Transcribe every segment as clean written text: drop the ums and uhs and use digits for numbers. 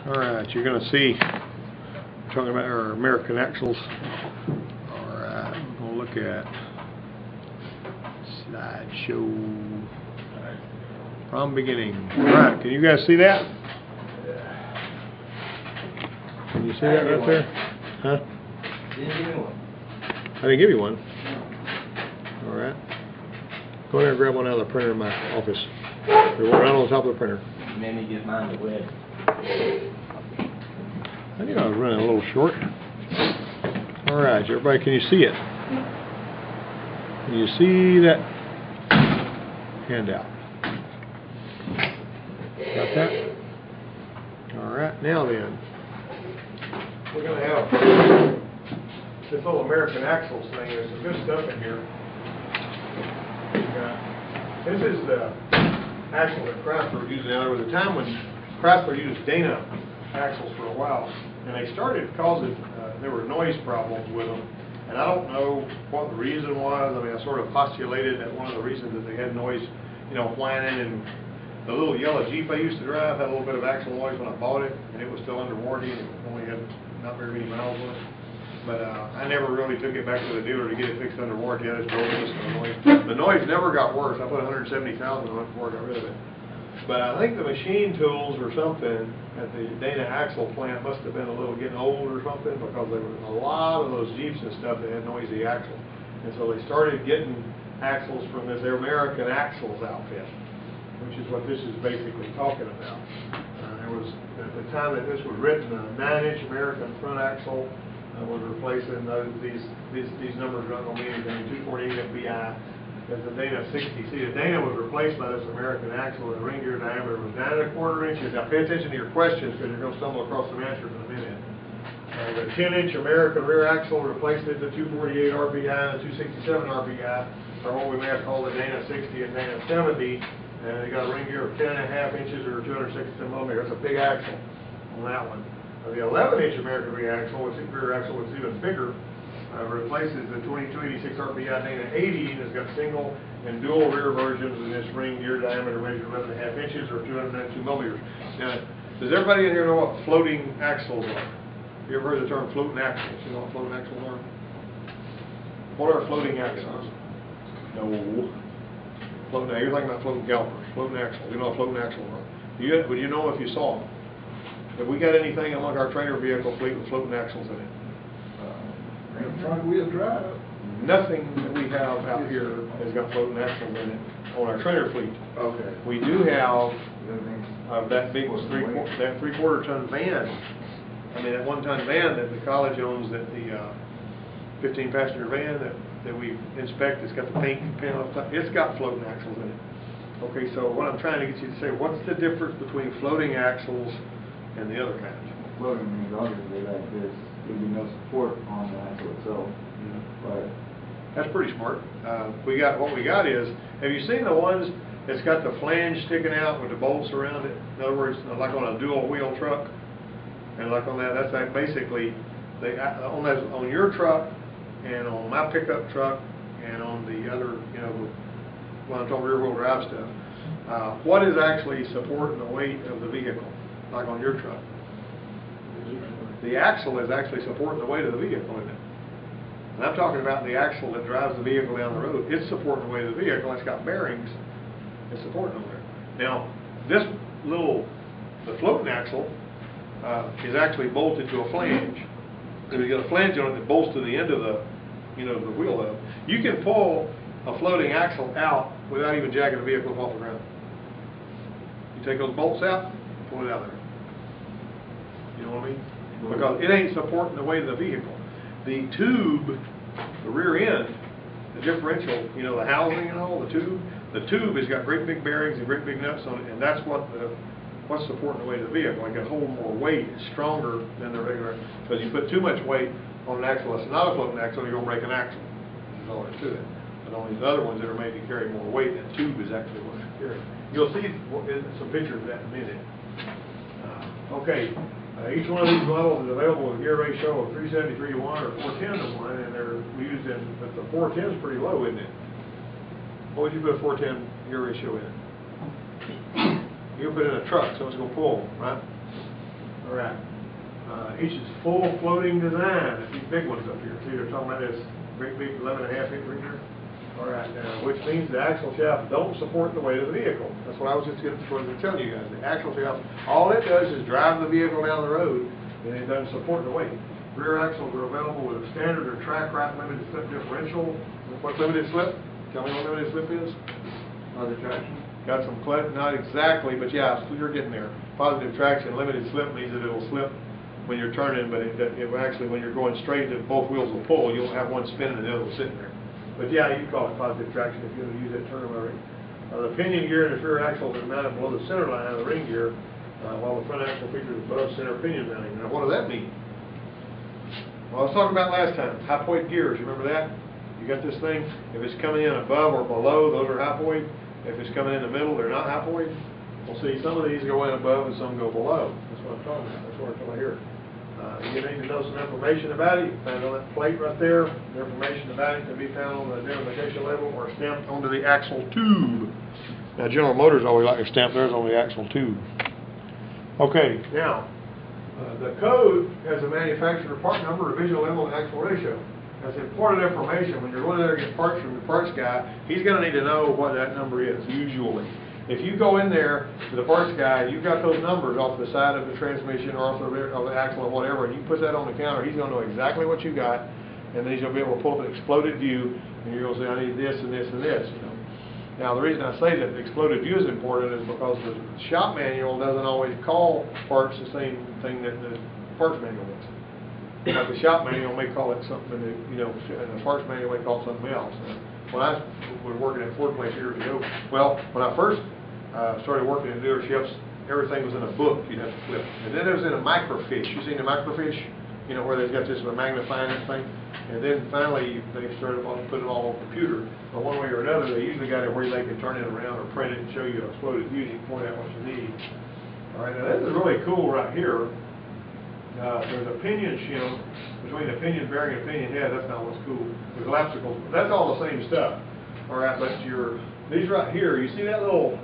Alright, you're going to see, talking about our American axles. Alright, we're going to look at slideshow from beginning. Alright, can you guys see that? Can you see that right there? Huh? Didn't give me one. I didn't give you one. Alright. Go in there and grab one out of the printer in my office. There's one right on the top of the printer. You made me get mine to red. I knew I was running a little short. Alright, everybody, can you see it? Can you see that handout? Got that? Alright, now then, we're going to have this little American axles thing. There's some good stuff in here. This is the axle that Chrysler was using. Now, there was a time when Chrysler used Dana axles for a while, and they started causing, there were noise problems with them, and I don't know what the reason was. I mean, I sort of postulated that one of the reasons that they had noise, you know, whining, and the little yellow Jeep I used to drive had a little bit of axle noise when I bought it, and it was still under warranty, and it only had not very many miles on it. But I never really took it back to the dealer to get it fixed under warranty. I just drove it, so the noise never got worse. I put 170,000 on it before I got rid of it. But I think the machine tools or something at the Dana axle plant must have been a little getting old or something, because there was a lot of those Jeeps and stuff that had noisy axles. And so they started getting axles from this American Axles outfit, which is what this is basically talking about. There was, at the time that this was written, a 9-inch American front axle was replacing these numbers are not going to be anything. 248 FBI. As the Dana 60. See, the Dana was replaced by this American axle. The ring gear diameter was 9 1/4 inches. Now pay attention to your questions, because you're going to stumble across some answers in a minute. The 10-inch American rear axle replaced it, the 248 RPI and the 267 RPI, or what we may have called the Dana 60 and Dana 70. And they got a ring gear of 10.5 inches or 267 millimeters. That's a big axle on that one. The 11-inch American rear axle, which is even bigger, replaces the 2286 RPI Dana 80, and it's got single and dual rear versions, and this ring gear diameter measures 11.5 inches or 292 millimeters. Now, does everybody in here know what floating axles are? You ever heard the term floating axles? You know what floating axles are? What are floating axles? No. Floating, now you're thinking about floating calipers. Floating axles. You know what floating axles are? Would you know if you saw them? Have we got anything among our trailer vehicle fleet with floating axles in it? Front wheel drive. Nothing that we have out here has got floating axles in it on our trailer fleet. Okay. We do have that big that 3/4 ton van. I mean, that 1-ton van that the college owns, that the 15-passenger van that we inspect. It's got the paint pen on top. It's got floating axles in it. Okay, so what I'm trying to get you to say, what's the difference between floating axles and the other kinds? Floating means obviously like this. There'd be no support on the axle itself. But that's pretty smart. What we got is, have you seen the ones that's got the flange sticking out with the bolts around it? In other words, like on a dual wheel truck, and like on that, that's like basically on your truck and on my pickup truck and on the other, you know, when I'm talking rear wheel drive stuff. What is actually supporting the weight of the vehicle, like on your truck? The axle is actually supporting the weight of the vehicle, isn't it? And I'm talking about the axle that drives the vehicle down the road. It's supporting the weight of the vehicle. It's got bearings. It's supporting them there. Now, the floating axle is actually bolted to a flange. So you got a flange on it that bolts to the end of the, you know, the wheel hub. You can pull a floating axle out without even jacking the vehicle off the ground. You take those bolts out, pull it out of there. You know what I mean? Because it ain't supporting the weight of the vehicle. The tube, the rear end, the differential, you know, the housing and all, the tube has got great big bearings and great big nuts on it, and that's what's supporting the weight of the vehicle. It can hold more weight. It's stronger than the regular. Because you put too much weight on an axle that's not a floating axle, you're going to break an axle. There's all there to it. But on these other ones that are made to carry more weight, that tube is actually what it's carrying. You'll see some pictures of that in a minute. Okay. Each one of these models is available with a gear ratio of 373 to 1 or 410 to 1, and they're used in, but the 410 is pretty low, isn't it? What would you put a 410 gear ratio in? You put it in a truck, so it's going to pull, right? All right. Each is full floating design. These big ones up here. See, they're talking about this great big 11.5-inch ring here. All right, which means the axle shaft don't support the weight of the vehicle. That's what I was just going to tell you guys. The axle shaft, all it does is drive the vehicle down the road, and it doesn't support the weight. Rear axles are available with a standard or track right limited slip differential. What limited slip? Tell me what limited slip is. Positive traction? Got some not exactly, but yeah, you're getting there. Positive traction, limited slip means that it'll slip when you're turning, but it actually, when you're going straight, if both wheels will pull, you'll have one spinning and the other will sitting there. But yeah, you call it positive traction if you're going to use that turning ring. The pinion gear and the rear axles are mounted below the center line of the ring gear, while the front axle features above center pinion mounting. Now, what does that mean? Well, I was talking about last time, hypoid gears. You remember that? You got this thing. If it's coming in above or below, those are hypoid. If it's coming in the middle, they're not hypoid. Well, see, some of these go in above and some go below. That's what I'm talking about. That's what I'm talking about here. You need to know some information about it. You can find on that plate right there. The information about it can be found on the identification label or stamped onto the axle tube. Now, General Motors always like to stamp theirs on the axle tube. Okay, now, the code has a manufacturer part number, revision level, and axle ratio. That's important information. When you're going there to get parts from the parts guy, he's going to need to know what that number is, usually. If you go in there to the parts guy, you've got those numbers off the side of the transmission or off the axle or whatever, and you put that on the counter, he's going to know exactly what you got, and then he's going to be able to pull up an exploded view, and you're going to say, I need this and this and this, you know. Now, the reason I say that the exploded view is important is because the shop manual doesn't always call parts the same thing that the parts manual does. Like the shop manual may call it something that, you know, and the parts manual may call it something else. When I was working at Ford Place years ago, well, when I first started working in dealerships, everything was in a book you'd have to flip. And then it was in a microfiche. You seen the microfiche? You know, where they've got this magnifying that thing? And then finally, they started putting it all on the computer. But one way or another, they usually got it where they can turn it around or print it and show you an exploded view. You can point out what you need. All right, now this is really cool right here. There's a pinion shim between the pinion bearing and pinion head. That's not what's cool. There's elapsicals. That's all the same stuff. All right, but these right here, you see that little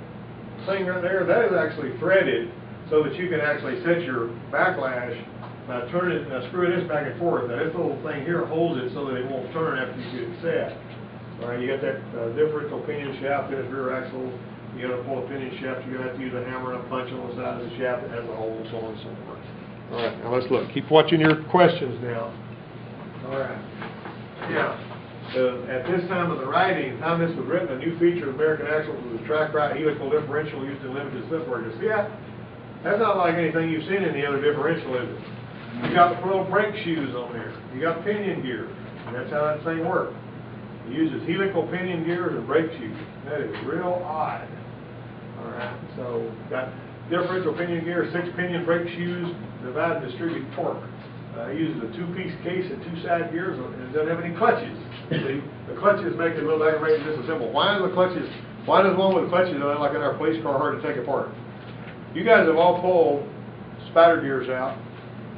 thing right there? That is actually threaded so that you can actually set your backlash by screwing this back and forth. Now this little thing here holds it so that it won't turn after you get it set. All right, you got that differential pinion shaft in its rear axle. You got to pull a pinion shaft. You're going to have to use a hammer and a punch on the side of the shaft that has a hole, so on and so forth. All right, now let's look. Keep watching your questions now. All right. Yeah. At this time of the writing, the time this was written, a new feature of American axles was a track right helical differential used in limited slip orders. See that? That's not like anything you've seen in the other differential, is it? You got the little brake shoes on there. You got pinion gear. And that's how that thing works. It uses helical pinion gears and brake shoes. That is real odd. All right. So got differential pinion gear, 6-pinion brake shoes, divide and distribute torque. It uses a 2-piece case and 2 side gears, and it doesn't have any clutches. See, the clutches make it a little aggravating to disassemble. Why does one with clutches, like in our police car, hard to take apart? You guys have all pulled spider gears out,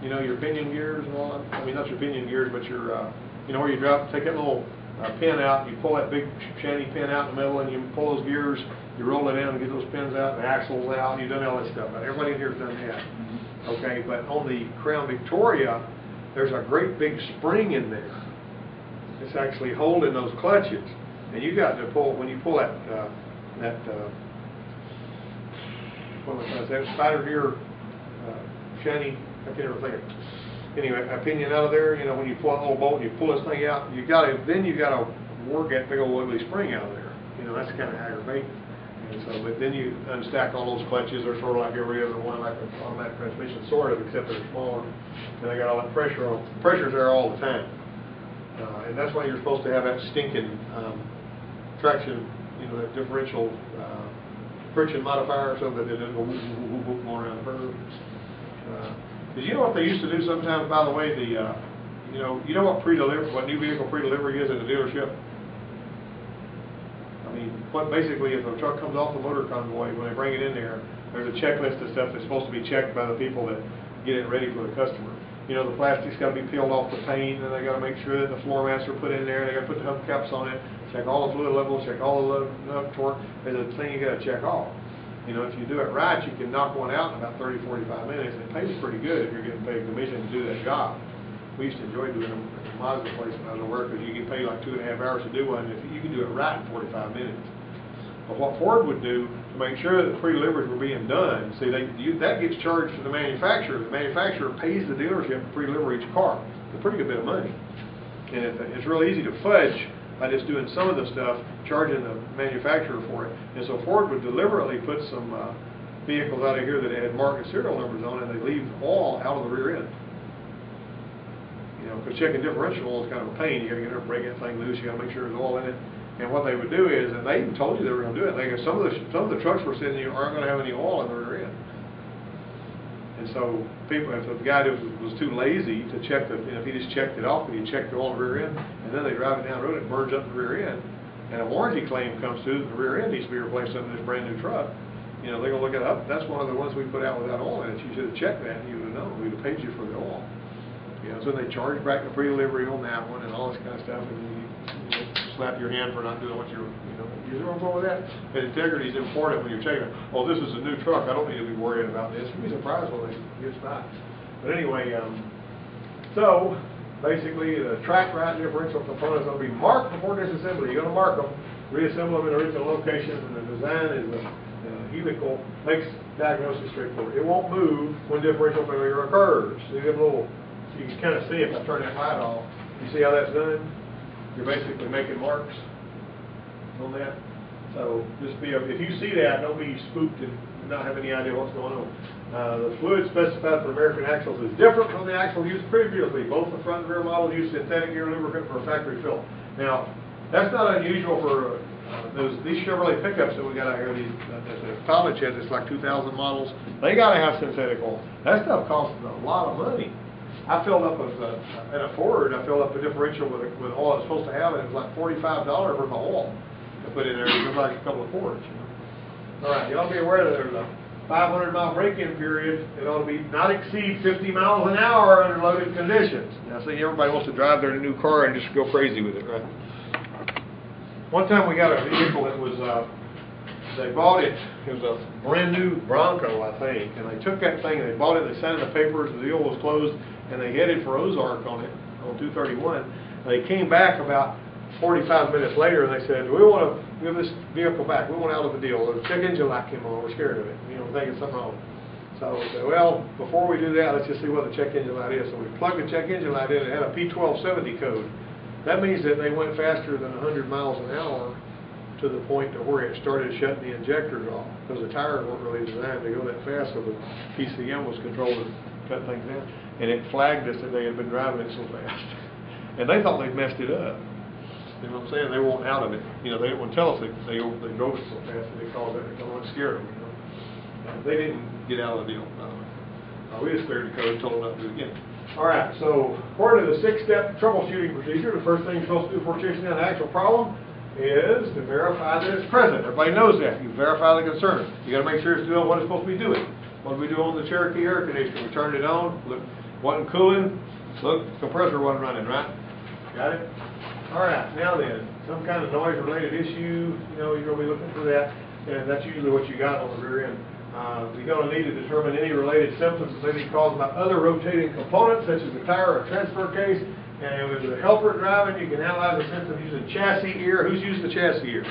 you know, your pinion gears and all that. I mean, not your pinion gears, but your, you know, where you take that little pin out, you pull that big shiny pin out in the middle, and you pull those gears, you roll it down and get those pins out, and the axles out, and you've done all that stuff. Everybody in here has done that. Okay, but on the Crown Victoria, there's a great big spring in there. It's actually holding those clutches, and you got to pull when you pull that what was I saying? Spider gear, shiny. I can't ever think of it. Anyway, a pinion out of there. You know, when you pull that little bolt and you pull this thing out, you got to work that big old ugly spring out of there. You know, that's kind of aggravating. And so, but then you unstack all those clutches. They're sort of like every other one, like an automatic transmission, sort of, except they're smaller. And they got all that pressure on. Pressure's there all the time. And that's why you're supposed to have that stinking traction, you know, that differential friction modifier, so that it doesn't go whoop, whoop, whoop, whoop, going around the curve. Did you know what they used to do sometimes, by the way, you know what new vehicle pre-delivery is in the dealership? I mean, basically, if a truck comes off the motor convoy, when they bring it in there, there's a checklist of stuff that's supposed to be checked by the people that get it ready for the customer. You know, the plastic's got to be peeled off the paint, and they got to make sure that the floor mats are put in there. They got to put the hubcaps on it, check all the fluid levels, check all the torque. There's a thing you got to check off. You know, if you do it right, you can knock one out in about 30, 45 minutes, and it pays pretty good if you're getting paid commission to do that job. We used to enjoy doing them at the Mazda place when I was at work, because you get paid like 2.5 hours to do one, and if you can do it right in 45 minutes. But what Ford would do to make sure that the pre-deliveries were being done, see, that gets charged to the manufacturer. The manufacturer pays the dealership to pre-deliver each car. It's a pretty good bit of money. And it's really easy to fudge by just doing some of the stuff, charging the manufacturer for it. And so Ford would deliberately put some vehicles out of here that had market serial numbers on, and they leave oil out of the rear end. You know, because checking differential oil is kind of a pain. You got to get there, break that thing loose. You got to make sure there's oil in it. And what they would do is, and they even told you they were going to do it. They go, some of the trucks we're sending you aren't going to have any oil in the rear end. And so people, if the guy was too lazy to check if he just checked it off, and he checked the oil in the rear end, and then they drive it down the road, it burns up the rear end, and a warranty claim comes through, the rear end needs to be replaced on this brand new truck. You know, they're going to look it up. That's one of the ones we put out without oil in it. You should have checked that, and you would have known. We'd have paid you for the oil. You know, so they charge back the pre-delivery on that one and all this kind of stuff, and you slap your hand for not doing what you know what's wrong with that? And integrity is important when you're checking it. Oh, this is a new truck. I don't need to be worried about this. You'd be surprised when it gets by. But anyway, so basically the track right differential components will be marked before disassembly. You're going to mark them, reassemble them in original locations, and the design is helical, makes diagnosis straightforward. It won't move when differential failure occurs. See them little, so you can kind of see if I turn that light off. You see how that's done? You're basically making marks on that. So just if you see that, don't be spooked and not have any idea what's going on. The fluid specified for American axles is different from the axle used previously. Both the front and rear models use synthetic gear lubricant for a factory fill. Now, that's not unusual for these Chevrolet pickups that we got out here. The college heads, it's like 2,000 models. They got to have synthetic oil. That stuff costs a lot of money. I filled up in a Ford. I filled up a differential with oil it's supposed to have, and it was like $45 worth of oil to put in there. It was like a couple of Fords. You know? All right, you ought to be aware that there's a 500-mile break-in period. It ought to be not exceed 50 miles an hour under loaded conditions. Now, see, everybody wants to drive their new car and just go crazy with it, right? One time we got a vehicle that was, they bought it. It was a brand new Bronco, I think, and they took that thing and they bought it. They signed the papers. The deal was closed. And they headed for Ozark on it, on 231. They came back about 45 minutes later, and they said, we want to give this vehicle back. We want out of the deal. The check engine light came on. We're scared of it. You know, thinking something wrong. So we said, well, before we do that, let's just see what the check engine light is. So we plugged the check engine light in. It had a P1270 code. That means that they went faster than 100 miles an hour to the point to where it started shutting the injectors off, because the tires weren't really designed to go that fast, so the PCM was controlled to cut things down. And it flagged us that they had been driving it so fast. And they thought they'd messed it up. You know what I'm saying? They weren't out of it. You know, they didn't want to tell us they drove it so fast that they caused that. They scared them, you know. They didn't get out of the deal, by the way. We just cleared the code and told them not to do it again. All right, so according to the 6-step troubleshooting procedure, the first thing you're supposed to do before chasing down the actual problem is to verify that it's present. Everybody knows that. You verify the concern. You got to make sure it's doing what it's supposed to be doing. What did we do on the Cherokee air conditioner? We turned it on. Look, wasn't cooling. Look, compressor wasn't running, right? Got it? All right, now then, some kind of noise-related issue, you know, you're going to be looking for that, and that's usually what you got on the rear end. You're going to need to determine any related symptoms that may be caused by other rotating components, such as a tire or a transfer case. And with the helper driving, you can analyze the symptoms using chassis ear. Who's used the chassis ear?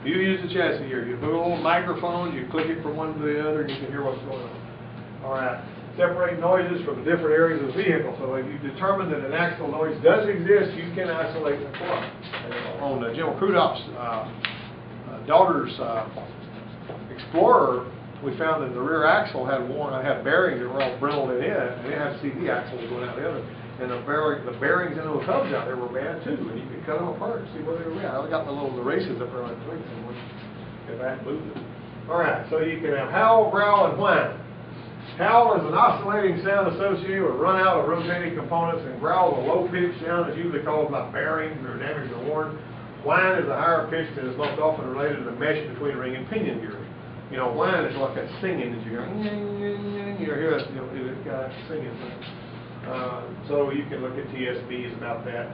You use the chassis ear. You put a little microphone, you click it from one to the other, and you can hear what's going on. All right. Separate noises from the different areas of the vehicle. So if you determine that an actual noise does exist, you can isolate the club. On General Crudop's daughter's Explorer, we found that the rear axle had bearings that were all brittled in it, and it had CD axles going out the other. And the bearings in those hubs out there were bad too, and you could cut them apart and see where they were at. I got the races up there on the twig and get back and move them. All right, so you can have howl, growl, and whine. Howl is an oscillating sound associated with run out of rotating components, and growl is a low-pitched sound that's usually caused by bearings that are damaged or worn. Whine is a higher pitch that is most often related to the mesh between ring and pinion gears. You know, whine is like that singing that you hear. You hear that, you know, that guy singing. So you can look at TSBs about that.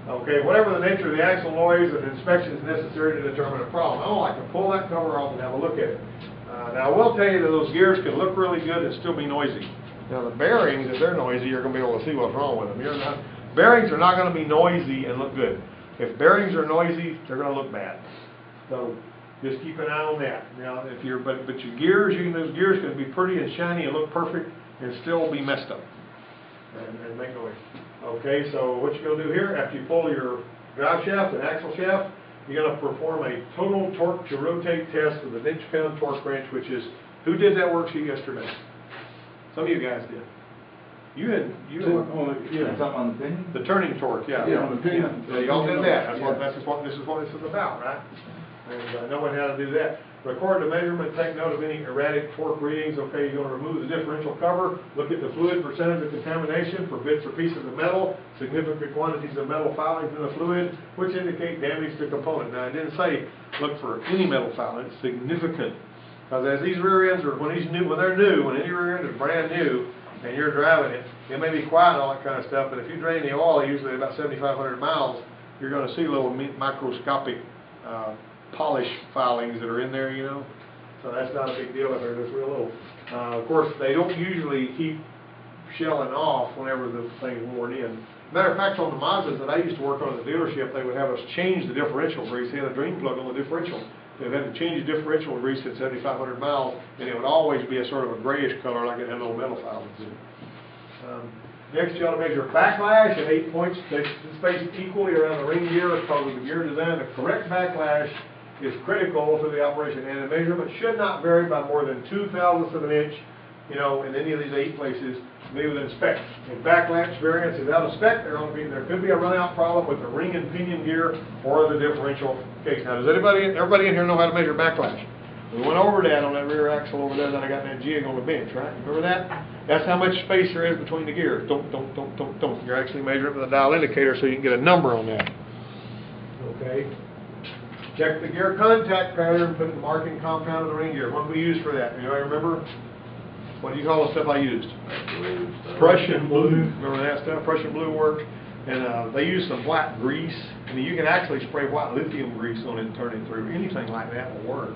Okay, whatever the nature of the actual noise, an inspection is necessary to determine a problem. I don't like to pull that cover off and have a look at it. Now, I will tell you that those gears can look really good and still be noisy. Now, the bearings, if they're noisy, you're going to be able to see what's wrong with them. Bearings are not going to be noisy and look good. If bearings are noisy, they're going to look bad. So just keep an eye on that. Now, if you're, but your gears, those gears can be pretty and shiny and look perfect and still be messed up and make noise. Okay, so what you're going to do here, after you pull your drive shaft and axle shaft, you're going to perform a total torque to rotate test with an inch-pound torque wrench, which is, who did that worksheet yesterday? Some of you guys did. You had, Yeah, something on the pinion? the turning torque, yeah. Yeah, on the pinion. Yeah, y'all did that. Yeah. This is what this is about, right? And knowing how to do that. Record the measurement, take note of any erratic torque readings. Okay, you're going to remove the differential cover, look at the fluid percentage of contamination for bits or pieces of metal, significant quantities of metal filings in the fluid, which indicate damage to component. Now, I didn't say look for any metal filings, significant. Because as these rear ends are, when any rear end is brand new, and you're driving it, it may be quiet and all that kind of stuff, but if you drain the oil, usually about 7,500 miles, you're going to see little microscopic polish filings that are in there, you know. So that's not a big deal if they're just real little. Of course, they don't usually keep shelling off whenever the thing's worn in. Matter of fact, on the Mazdas that I used to work on at the dealership, they would have us change the differential grease. They had a drain plug on the differential. They'd have to change the differential grease at 7,500 miles, and it would always be a sort of a grayish color like it had little metal filings in it. Next, you ought to measure backlash at 8 points spaced equally around the ring gear because of the gear design. The correct backlash is critical to the operation, and the measurement should not vary by more than 0.02 of an inch, you know, in any of these 8 places, be within spec. If backlash variance is out of spec, there could be a run-out problem with the ring and pinion gear or the differential case. Now, does everybody in here know how to measure backlash? We went over that on that rear axle over there that I got that jig on the bench, right? Remember that? That's how much space there is between the gears. Don't. You're actually measuring with a dial indicator so you can get a number on that. Okay. Check the gear contact pattern, put the marking compound of the ring gear. What did we use for that? Anybody remember? What do you call the stuff I used? Prussian blue. Remember that stuff? Prussian blue worked. And they used some white grease. I mean, you can actually spray white lithium grease on it and turn it through. Anything like that will work.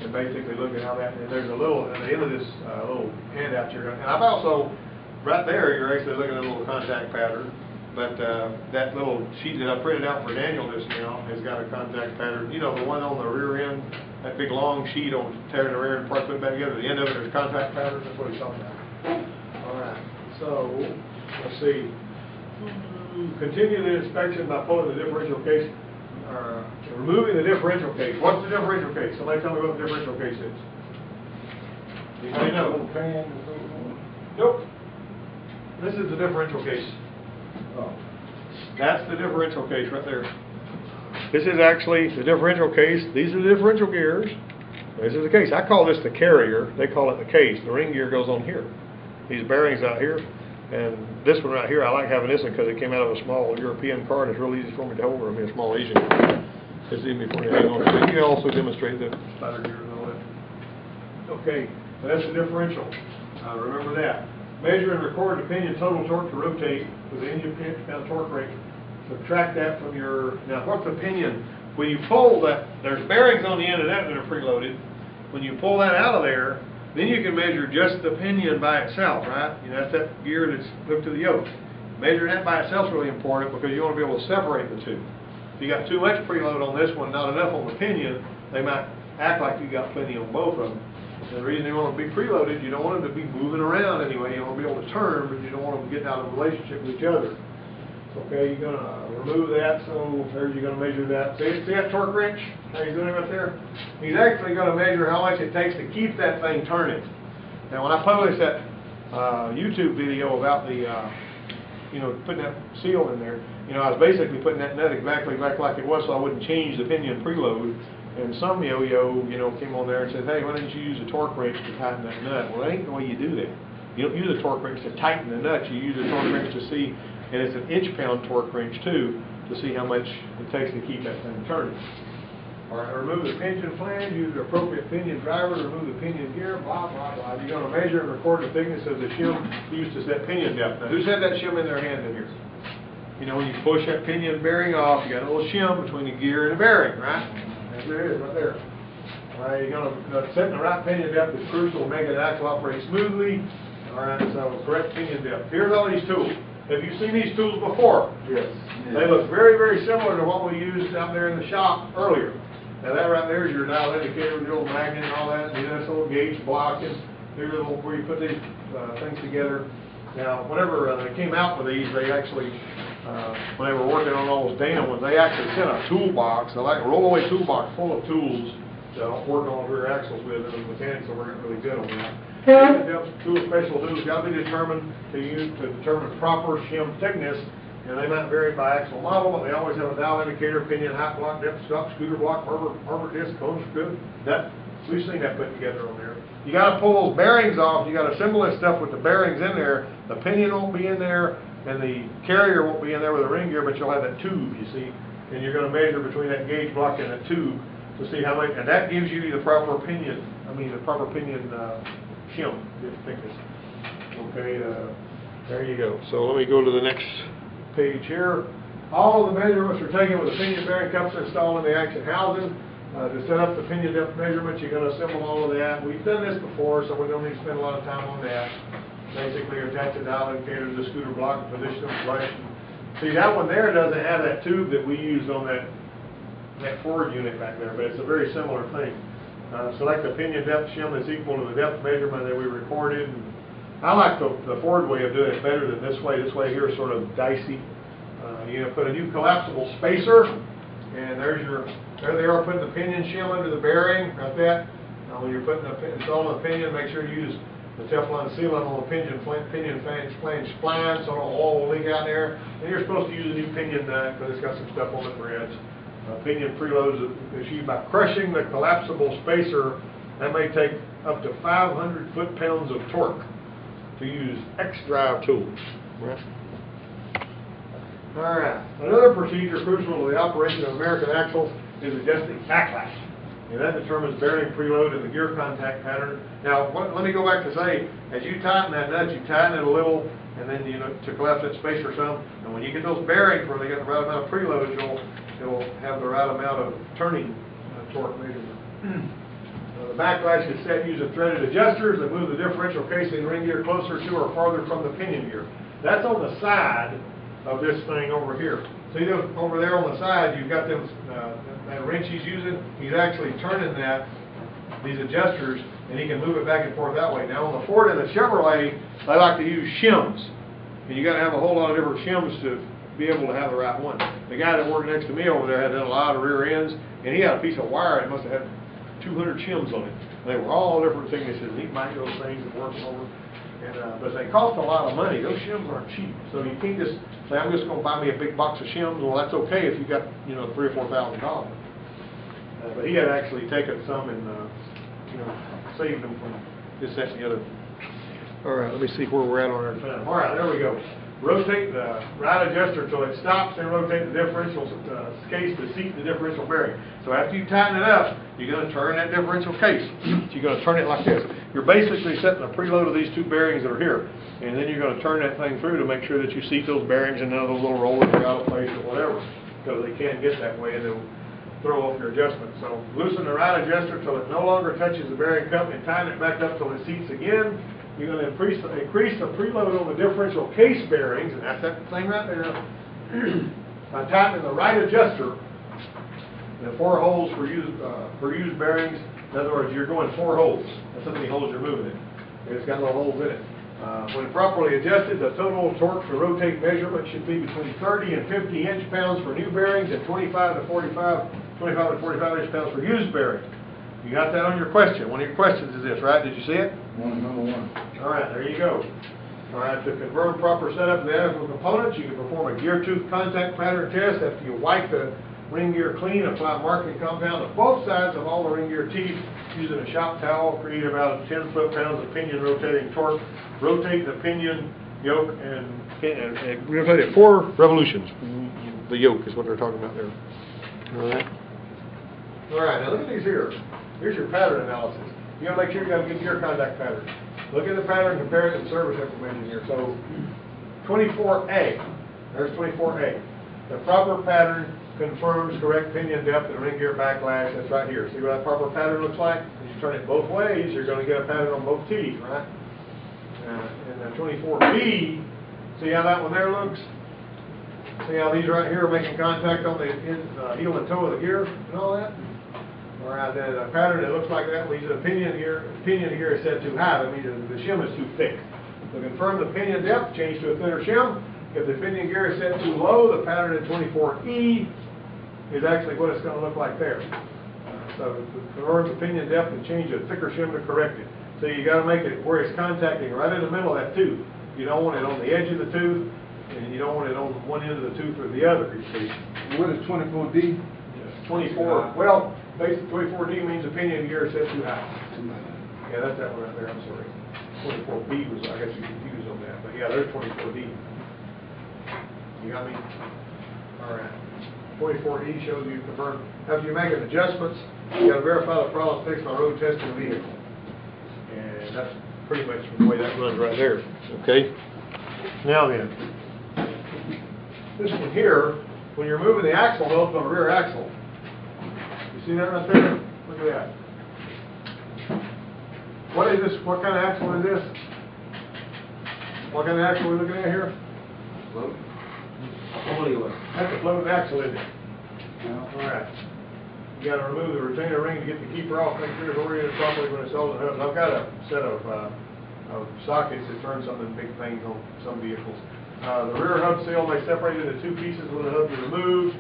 And basically look at how that, and there's a little, at the end of this little handout you're going to, and I've also, right there, you're actually looking at a little contact pattern. But that little sheet that I printed out for Daniel just now has got a contact pattern. You know, the one on the rear end, that big long sheet on tearing the rear end part, put it back together. The end of it is contact pattern. That's what he's talking about. All right. So, let's see. Continue the inspection by pulling the differential case, removing the differential case. What's the differential case? Somebody tell me what the differential case is. Anybody know? Nope. This is the differential case. Oh. That's the differential case right there. This is actually the differential case. These are the differential gears. This is the case. I call this the carrier. They call it the case. The ring gear goes on here. These bearings out here. And this one right here, I like having this one because it came out of a small European car and it's real easy for me to hold, or I mean a small Asian car. It's easy for me to hang on to. You can also demonstrate the spider gear and all that. Okay, so that's the differential. Remember that. Measure and record the pinion total torque to rotate with the engine pound torque rate. Subtract that from your, now what's the pinion? When you pull that, there's bearings on the end of that that are preloaded. When you pull that out of there, then you can measure just the pinion by itself, right? You know, that's that gear that's hooked to the yoke. Measuring that by itself is really important because you want to be able to separate the two. If you got too much preload on this one, not enough on the pinion, they might act like you got plenty on both of them. And the reason you want them to be preloaded, you don't want them to be moving around anyway. You want to be able to turn, but you don't want them getting out of relationship with each other. Okay, you're going to remove that, so there's, you're going to measure that. See that torque wrench? How he's doing it right there? He's actually going to measure how much it takes to keep that thing turning. Now, when I published that YouTube video about the, you know, putting that seal in there, you know, I was basically putting that nut exactly back like it was so I wouldn't change the pinion preload. And some yo-yo, you know, came on there and said, hey, why don't you use a torque wrench to tighten that nut? Well, that ain't the way you do that. You don't use a torque wrench to tighten the nut. You use a torque wrench to see, and it's an inch-pound torque wrench too, to see how much it takes to keep that thing turning. All right, remove the pinion flange, use the appropriate pinion driver, remove the pinion gear, blah, blah, blah. You're going to measure and record the thickness of the shim used to set pinion depth. Now, who's had that shim in their hand in here? You know, when you push that pinion bearing off, you got a little shim between the gear and the bearing, right? There it is, right there. All right, you're gonna set the right pinion depth is crucial to making the axle operate smoothly. All right, so correct pinion depth. Here's all these tools. Have you seen these tools before? Yes. They look very, very similar to what we used out there in the shop earlier. Now that right there is your dial indicator with the old magnet and all that, and this little gauge block, and here's a little where you put these things together. Now, whenever they came out with these, they actually, when they were working on all those Dana ones, they actually sent a toolbox, like a rollaway toolbox full of tools to work on rear axles with, and the mechanics are working really good on that. Tool special tools got to be determined to determine proper shim thickness, and they might vary by axle model, but they always have a dial indicator, pinion, height block, depth stop, scooter block, arbor disc, cone screw. We've seen that put together on there. You got to pull those bearings off. You got to assemble this stuff with the bearings in there. The pinion won't be in there, and the carrier won't be in there with the ring gear, but you'll have that tube, you see, and you're going to measure between that gauge block and the tube to see how much, and that gives you the proper pinion. The proper pinion shim thickness. Okay, there you go. So let me go to the next page here. All of the measurements are taken with the pinion bearing cups installed in the action housing. To set up the pinion depth measurements, you're going to assemble all of that. We've done this before, so we don't need to spend a lot of time on that. Basically, attach the dial indicator to the scooter block and position them flush. See, that one there doesn't have that tube that we used on that Ford unit back there, but it's a very similar thing. Select the pinion depth shim that's equal to the depth measurement that we recorded. I like the Ford way of doing it better than this way. This way here is sort of dicey. You're going to put a new collapsible spacer, and there they are putting the pinion shim under the bearing, like that. When you're installing the pinion, make sure you use the Teflon sealant on the pinion flange spline so all will leak out there. And you're supposed to use a new pinion nut because it's got some stuff on the threads. Pinion preloads is achieved by crushing the collapsible spacer. That may take up to 500 foot-pounds of torque to use X-drive tools. Right. All right. Another procedure crucial to the operation of American axles is adjusting backlash. And that determines bearing preload and the gear contact pattern. Now, let me go back to say, as you tighten that nut, you tighten it a little, and then to collapse that spacer some. And when you get those bearings where they get the right amount of preload, it'll have the right amount of turning torque measurement. The backlash is set using threaded adjusters that move the differential casing ring gear closer to or farther from the pinion gear. That's on the side of this thing over here. See over there on the side, you've got them, that wrench he's using, he's actually turning these adjusters, and he can move it back and forth that way. Now on the Ford and the Chevrolet, they like to use shims. And you got to have a whole lot of different shims to be able to have the right one. The guy that worked next to me over there had done a lot of rear ends, and he had a piece of wire that must have had 200 shims on it. And they were all different thicknesses, and he might those things and work them over. But they cost a lot of money. Those shims aren't cheap. So you can't just say, I'm just going to buy me a big box of shims. Well, that's okay if you got, $3,000 or $4,000. But he had actually taken some and, saved them from this, that, and the other. All right, let me see where we're at on our time. All right, there we go. Rotate the right adjuster until it stops, then rotate the differential case to seat the differential bearing. So after you tighten it up, you're going to turn that differential case. You're going to turn it like this. You're basically setting a preload of these two bearings that are here. And then you're going to turn that thing through to make sure that you seat those bearings and none of those little rollers are out of place or whatever. Because they can get that way and they'll throw off your adjustment. So loosen the right adjuster until it no longer touches the bearing cup and tighten it back up until it seats again. You're going to increase the preload on the differential case bearings, and that's that thing right there, by tightening the right adjuster. The 4 holes for used bearings. In other words, you're going 4 holes. That's how many holes you're moving in. It's got little holes in it. When properly adjusted, the total torque for rotate measurement should be between 30 and 50 inch-pounds for new bearings and 25 to 45 inch-pounds for used bearings. You got that on your question. One of your questions is this, right? Did you see it? Number one. All right, there you go. All right, to confirm proper setup of the identical components, you can perform a gear tooth contact pattern test after you wipe the ring gear clean. Apply marking compound to both sides of all the ring gear teeth using a shop towel. Create about 10 foot-pounds of pinion rotating torque. Rotate the pinion yoke and rotate it 4 revolutions. The yoke is what they're talking about there. All right. All right, now look at these here. Here's your pattern analysis. You got to make sure you got a good gear contact pattern. Look at the pattern, compare it to the service information here. So 24A, there's 24A. The proper pattern confirms correct pinion depth and ring gear backlash. That's right here. See what that proper pattern looks like? If you turn it both ways, you're going to get a pattern on both T's, right? And the 24B, see how that one there looks? See how these right here are making contact on the heel and toe of the gear and all that? All right, then a pattern that looks like that means the pinion here is set too high. That means the shim is too thick. To confirm the pinion depth, change to a thinner shim. If the pinion gear is set too low, the pattern in 24E is actually what it's going to look like there. So to confirm the pinion depth and change to a thicker shim to correct it. So you got to make it where it's contacting right in the middle of that tooth. You don't want it on the edge of the tooth, and you don't want it on one end of the tooth or the other. You see. What is 24D? 24. Well, basically 24D means the pinion gear is set too high. Yeah, that's that one right there. I'm sorry. 24B was, I guess you're confused on that, but yeah, there's 24D. You got me? All right. 24E shows you confirm. After you make adjustments, you got to verify the problem fixed by road testing the vehicle. And that's pretty much the way that runs right there. Okay? Now then, this one here, when you're moving the axle both on the rear axle, you see that right there? Look at that. What is this? What kind of axle is this? What kind of axle are we looking at here? Float. That's a floating axle, isn't it? All right. You got to remove the retainer ring to get the keeper off. Make sure it's oriented properly when it's holding the hub. I've got a set of sockets that turn some of the big things on some vehicles. The rear hub seal may separate into two pieces when the hub is removed.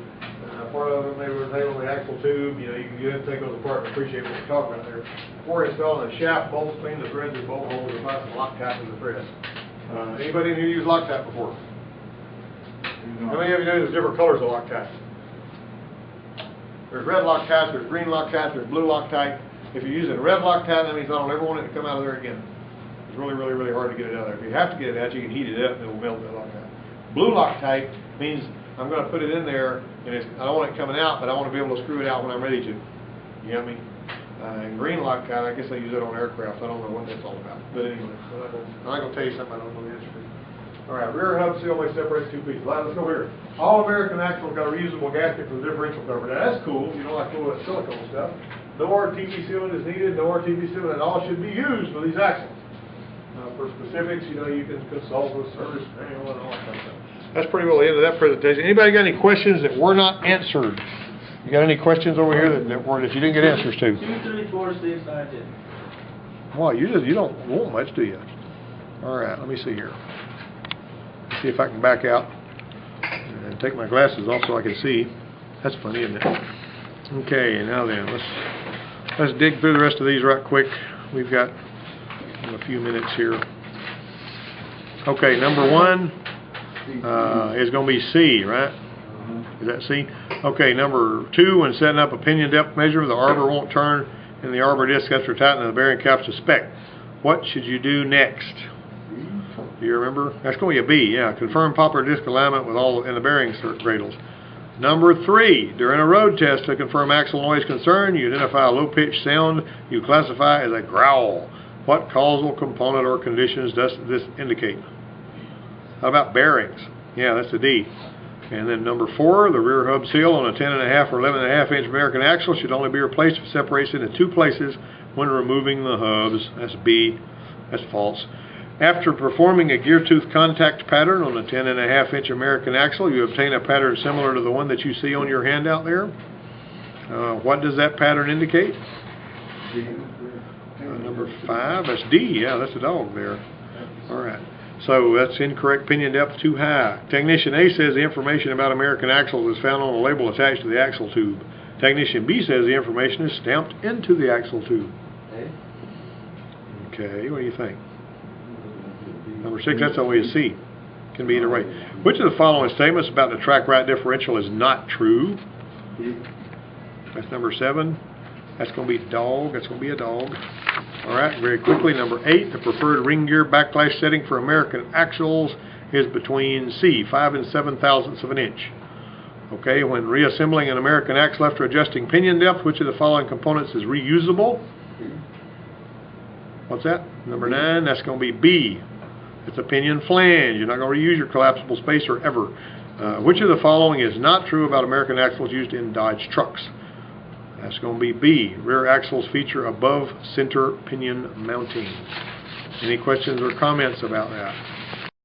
Part of them may remain on the axle tube. You know, you can get in, take those apart and appreciate what we're talking about there. Before installing a shaft, bolts, clean the threads and bolt holes, and apply some Loctite to the threads. Anybody in here use Loctite before? How many of you know there's different colors of Loctite? There's red Loctite, there's green Loctite, there's blue Loctite. If you're using red Loctite, that means I don't ever want it to come out of there again. It's really, really, really hard to get it out of there. If you have to get it out, you can heat it up and it will melt that Loctite. Blue Loctite means I'm going to put it in there, and I don't want it coming out, but I want to be able to screw it out when I'm ready to. You got me? And green Loctite, I guess they use it on aircraft. I don't know what that's all about. But anyway, I'm not going to tell you something I don't know the answer to. All right, rear hub seal may separate two pieces. All right, let's go here. All American axles got a reusable gasket for the differential cover. Now that's cool. You don't like to that silicone stuff. No RTP sealant is needed. No RTP sealant at all should be used for these axles. For specifics, you know, you can consult with service manual and all that kind of stuff. That's pretty well the end of that presentation. Anybody got any questions that were not answered? You got any questions over here that you didn't get answers to? 2, 3, 4, 6, 5, 10. Well, you don't want much, do you? All right, let me see here. See if I can back out and take my glasses off so I can see. That's funny, isn't it? Okay, now then, let's dig through the rest of these right quick. We've got a few minutes here. Okay, number one is going to be C, right? Is that C? Okay, number two, when setting up a pinion depth measure, the arbor won't turn and the arbor disc after tightening the bearing caps to spec. What should you do next? Do you remember? That's going to be a B, yeah. Confirm poplar disc alignment with all in the bearing cradles. Number three, during a road test to confirm axle noise concern, you identify a low-pitched sound you classify as a growl. What causal component or conditions does this indicate? How about bearings? Yeah, that's a D. And then number four, the rear hub seal on a 10.5 or 11.5 inch American axle should only be replaced if it separates into two places when removing the hubs. That's B. That's false. After performing a gear tooth contact pattern on a 10.5 inch American axle, you obtain a pattern similar to the one that you see on your handout there. What does that pattern indicate? Number 5, that's D. Yeah, that's a dog there. All right. So that's incorrect. Pinion depth too high. Technician A says the information about American axles is found on a label attached to the axle tube. Technician B says the information is stamped into the axle tube. Okay, what do you think? Number 6, that's always C. Can be either way. Which of the following statements about the track right differential is not true? That's number 7. That's going to be dog. That's going to be a dog. All right, very quickly. Number 8, the preferred ring gear backlash setting for American axles is between C, 5 and 7 thousandths of an inch. Okay, when reassembling an American axle after adjusting pinion depth, which of the following components is reusable? What's that? Number 9, that's going to be B. It's a pinion flange. You're not going to reuse your collapsible spacer ever. Which of the following is not true about American axles used in Dodge trucks? That's going to be B. Rear axles feature above center pinion mounting. Any questions or comments about that?